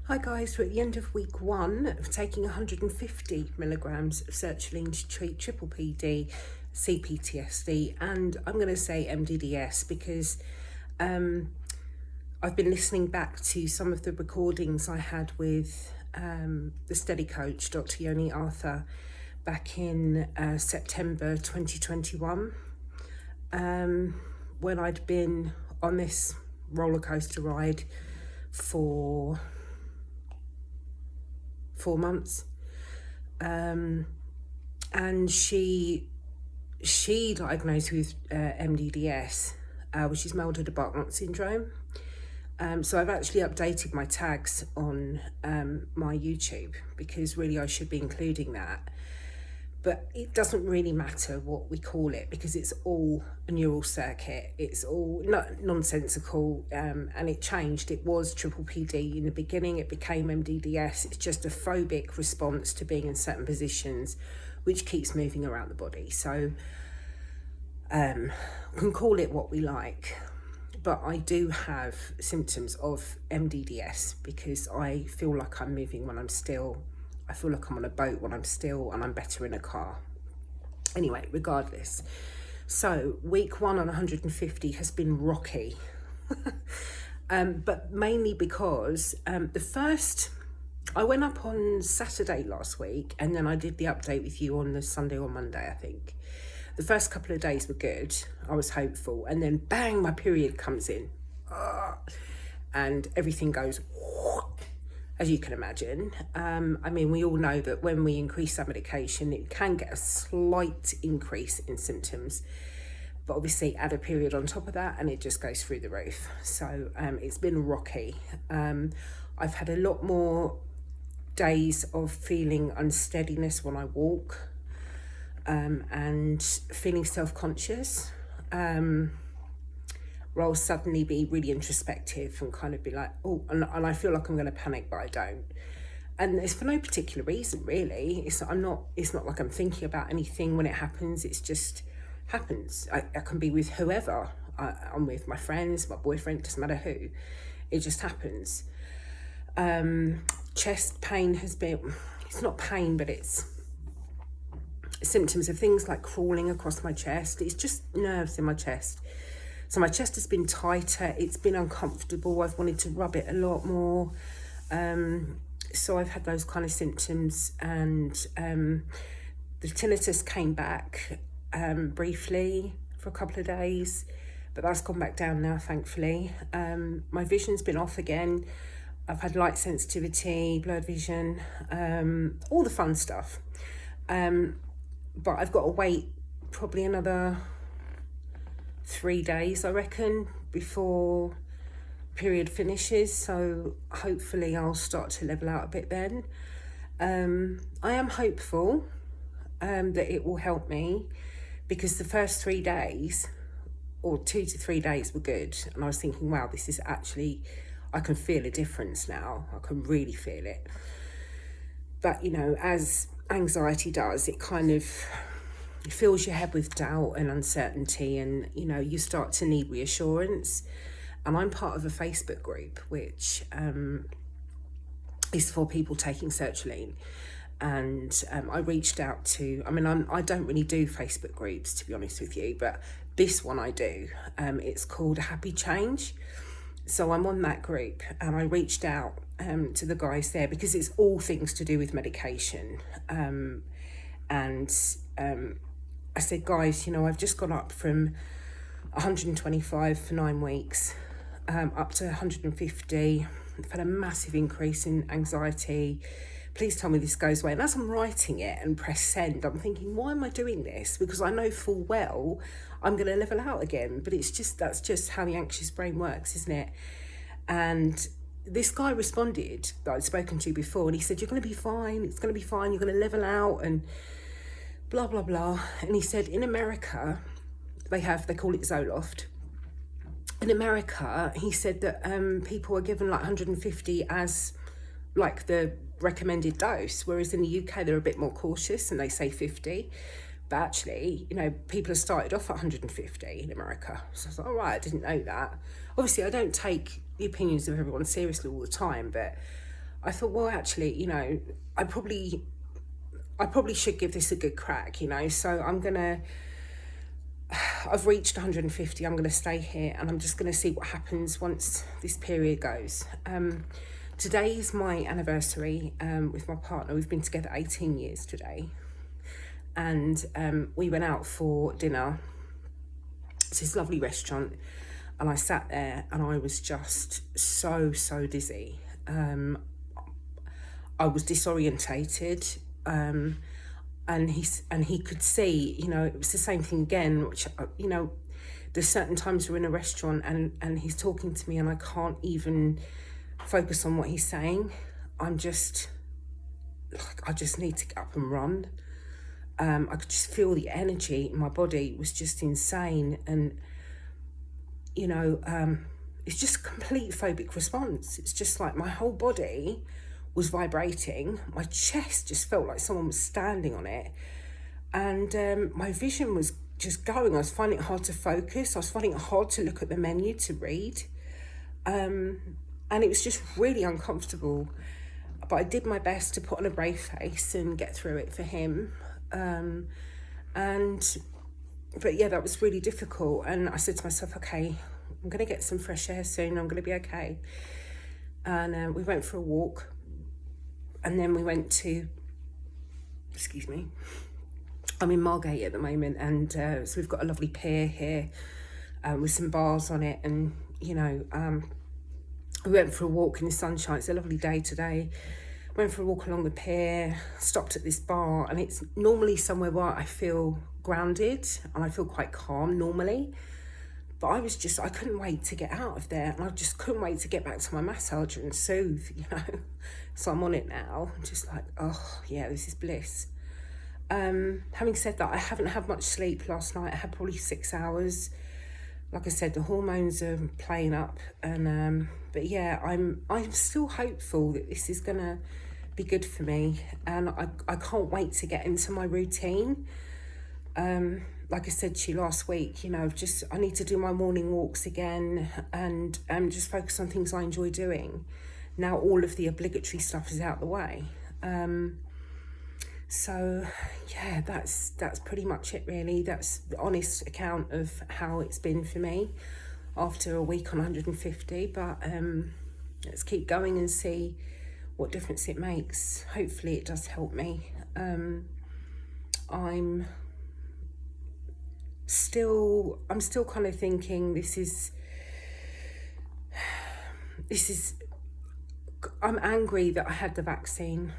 Hi guys, we're at the end of week 1 of taking 150 milligrams of sertraline to treat PPPD, CPTSD, and I'm going to say MDDS because I've been listening back to some of the recordings I had with the study coach, Dr. Yoni Arthur, back in September 2021, when I'd been on this roller coaster ride for 4 months, and she diagnosed with MDDS, which is Debarquement Syndrome. So I've actually updated my tags on my YouTube because really I should be including that. But it doesn't really matter what we call it because it's all a neural circuit. It's all nonsensical, and it changed. It was PPPD in the beginning. It became MDDS. It's just a phobic response to being in certain positions, which keeps moving around the body. So we can call it what we like. But I do have symptoms of MDDS because I feel like I'm moving when I'm still. I feel like I'm on a boat when I'm still, and I'm better in a car. Anyway, regardless. So week 1 on 150 has been rocky. But mainly because I went up on Saturday last week, and then I did the update with you on the Sunday or Monday, I think. The first couple of days were good. I was hopeful. And then bang, my period comes in. And everything goes, as you can imagine. I mean, we all know that when we increase our medication, it can get a slight increase in symptoms. But obviously add a period on top of that and it just goes through the roof. So it's been rocky. I've had a lot more days of feeling unsteadiness when I walk, and feeling self-conscious, where I'll suddenly be really introspective and kind of be like, oh, and I feel like I'm going to panic, but I don't. And it's for no particular reason, really. It's not like I'm thinking about anything when it happens. It's just happens. I can be with whoever. I'm with my friends, my boyfriend, doesn't matter who. It just happens. Chest pain has been, it's not pain, but it's symptoms of things like crawling across my chest. It's just nerves in my chest. So my chest has been tighter. It's been uncomfortable. I've wanted to rub it a lot more. So I've had those kind of symptoms, and the tinnitus came back briefly for a couple of days, but that's gone back down now, thankfully. My vision's been off again. I've had light sensitivity, blurred vision, all the fun stuff. But I've got to wait probably another 3 days, I reckon, before period finishes. So hopefully I'll start to level out a bit then. I am hopeful that it will help me, because the first 3 days, or 2 to 3 days, were good. And I was thinking, wow, this is actually, I can feel a difference now. I can really feel it. But, you know, as anxiety does, it kind of fills your head with doubt and uncertainty, and, you know, you start to need reassurance. And I'm part of a Facebook group, which is for people taking sertraline. And I reached out to, I don't really do Facebook groups, to be honest with you, but this one I do. It's called Happy Change. So I'm on that group, and I reached out to the guys there because it's all things to do with medication. I said, guys, you know, I've just gone up from 125 for 9 weeks, up to 150. I've had a massive increase in anxiety. Please tell me this goes away. And as I'm writing it and press send, I'm thinking, why am I doing this? Because I know full well I'm going to level out again. But that's just how the anxious brain works, isn't it? And this guy responded that I'd spoken to before, and he said, you're going to be fine. It's going to be fine. You're going to level out and blah, blah, blah. And he said, in America, they call it Zoloft. In America, he said that people are given like 150 as like the recommended dose, whereas in the UK, they're a bit more cautious and they say 50. But actually, you know, people have started off at 150 in America. So I thought, all right, I didn't know that. Obviously, I don't take the opinions of everyone seriously all the time, but I thought, well, actually, you know, I probably should give this a good crack, you know. So I've reached 150. I'm gonna stay here, and I'm just gonna see what happens once this period goes. Today is my anniversary with my partner. We've been together 18 years today, and we went out for dinner. It's this lovely restaurant, and I sat there and I was just so dizzy. I was disorientated, and he could see, you know, it was the same thing again, which, you know, there's certain times we're in a restaurant and he's talking to me and I can't even focus on what he's saying. I'm just like, I just need to get up and run. I could just feel the energy in my body was just insane. And, you know, it's just a complete phobic response. It's just like my whole body was vibrating. My chest just felt like someone was standing on it. And my vision was just going. I was finding it hard to focus. I was finding it hard to look at the menu to read. And it was just really uncomfortable. But I did my best to put on a brave face and get through it for him. But yeah, that was really difficult. And I said to myself, okay, I'm going to get some fresh air soon. I'm going to be okay. And we went for a walk. And then we went to, excuse me, I'm in Margate at the moment. And so we've got a lovely pier here with some bars on it. And, you know, we went for a walk in the sunshine. It's a lovely day today. Went for a walk along the pier, stopped at this bar, and it's normally somewhere where I feel grounded and I feel quite calm normally. But I couldn't wait to get out of there, and I just couldn't wait to get back to my massager and soothe, you know. So I'm on it now. I'm just like, oh yeah, this is bliss. Having said that, I haven't had much sleep last night. I had probably 6 hours. Like I said, the hormones are playing up, and but yeah, I'm still hopeful that this is gonna be good for me, and I can't wait to get into my routine. Like I said to you last week, you know, I need to do my morning walks again and just focus on things I enjoy doing. Now all of the obligatory stuff is out the way. So yeah, that's pretty much it really. That's the honest account of how it's been for me after a week on 150. But let's keep going and see what difference it makes. Hopefully it does help me. I'm still kind of thinking I'm angry that I had the vaccine,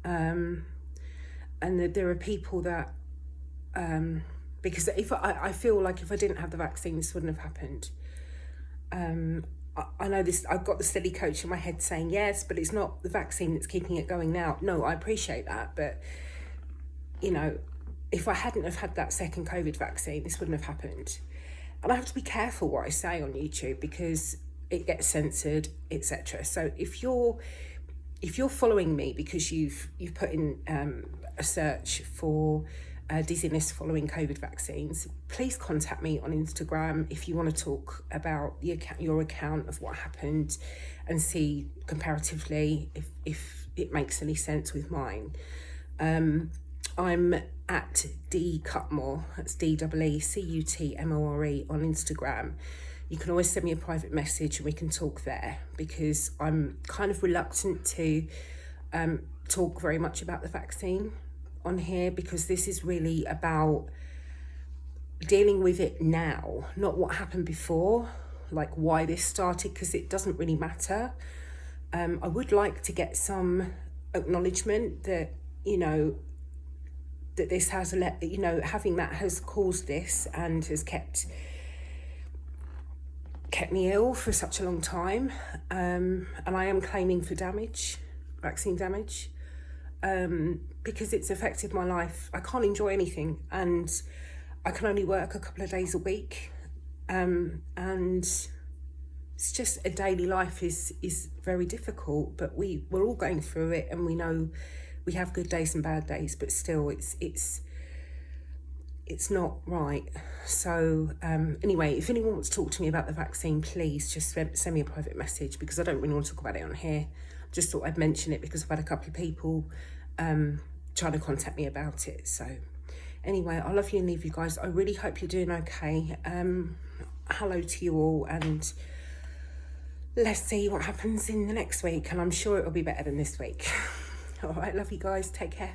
and that there are people that because if I feel like if I didn't have the vaccine, this wouldn't have happened. I know this, I've got the steady coach in my head saying yes, but it's not the vaccine that's keeping it going now. No, I appreciate that, but you know, if I hadn't have had that second COVID vaccine, this wouldn't have happened. And I have to be careful what I say on YouTube because it gets censored, etc. So if you're following me because you've put in a search for dizziness following COVID vaccines, please contact me on Instagram if you want to talk about your account of what happened and see comparatively if it makes any sense with mine. I'm at D Cutmore, that's DEECUTMORE on Instagram. You can always send me a private message and we can talk there, because I'm kind of reluctant to talk very much about the vaccine on here, because this is really about dealing with it now, not what happened before, like why this started, because it doesn't really matter. I would like to get some acknowledgement that, you know, that this has, you know, having that has caused this and has kept me ill for such a long time, and I am claiming for vaccine damage, because it's affected my life. I can't enjoy anything, and I can only work a couple of days a week, and it's just a daily life is very difficult, but we're all going through it, and we know we have good days and bad days, but still it's not right. So anyway, if anyone wants to talk to me about the vaccine, please just send me a private message, because I don't really want to talk about it on here. just thought I'd mention it because I've had a couple of people trying to contact me about it. So anyway, I love you and leave you guys. I really hope you're doing okay. Hello to you all, and let's see what happens in the next week, and I'm sure it'll be better than this week. All right, love you guys. Take care.